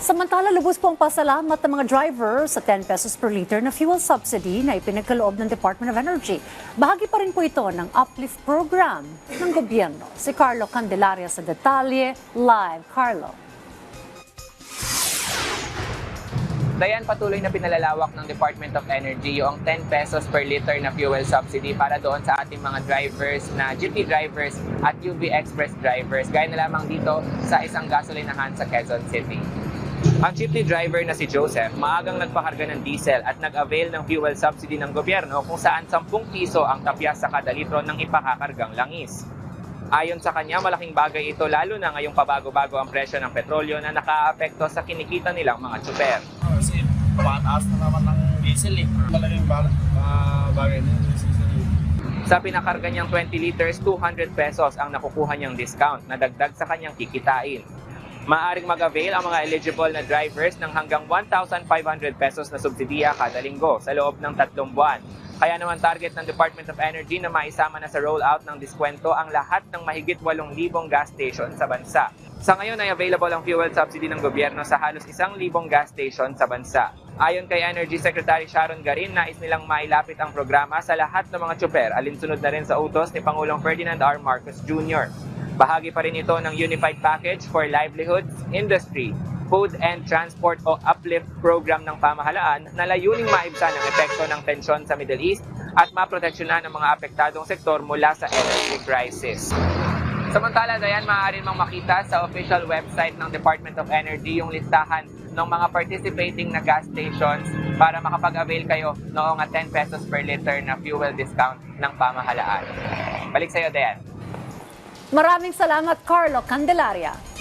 Samantala, lubos po ang pasalamat ng mga driver sa 10 pesos per liter na fuel subsidy na ipinagkaloob ng Department of Energy. Bahagi pa rin po ito ng uplift program ng gobyerno. Si Carlo Candelaria sa detalye. Live, Carlo. Dayan, patuloy na pinalalawak ng Department of Energy yung 10 pesos per liter na fuel subsidy para doon sa ating mga drivers na jeepney drivers at UV Express drivers. Gaya na lamang dito sa isang gasolinahan sa Quezon City. Ang jeepney driver na si Joseph, maagang nagpakarga ng diesel at nag-avail ng fuel subsidy ng gobyerno kung saan 10 piso ang tapyas sa kada litro ng ipakakargang langis. Ayon sa kanya, malaking bagay ito lalo na ngayong pabago-bago ang presyo ng petrolyo na nakaapekto sa kinikita nilang mga tsuper. Kasi pataas na naman ng diesel eh. Malaking bagay na yung diesel. Sa pinakarga niyang 20 liters, 200 pesos ang nakukuha niyang discount na dagdag sa kanyang kikitain. Maaring mag-avail ang mga eligible na drivers ng hanggang 1,500 pesos na subsidiya kada linggo sa loob ng 3 buwan. Kaya naman target ng Department of Energy na maisama na sa rollout ng diskwento ang lahat ng mahigit 8,000 gas station sa bansa. Sa ngayon ay available ang fuel subsidy ng gobyerno sa halos 1,000 gas station sa bansa. Ayon kay Energy Secretary Sharon Garin, nais nilang mailapit ang programa sa lahat ng mga tsuper, alinsunod na rin sa utos ni Pangulong Ferdinand R. Marcos Jr. Bahagi pa rin ito ng Unified Package for Livelihoods, Industry, Food and Transport o Uplift program ng pamahalaan na layuning maibsan ang epekto ng tensyon sa Middle East at maproteksyonan ang mga apektadong sektor mula sa energy crisis. Samantala, Dayan, maaari mang makita sa official website ng Department of Energy yung listahan ng mga participating na gas stations para makapag-avail kayo noong 10 pesos per liter na fuel discount ng pamahalaan. Balik sa iyo, Dayan. Maraming salamat, Carlo Candelaria.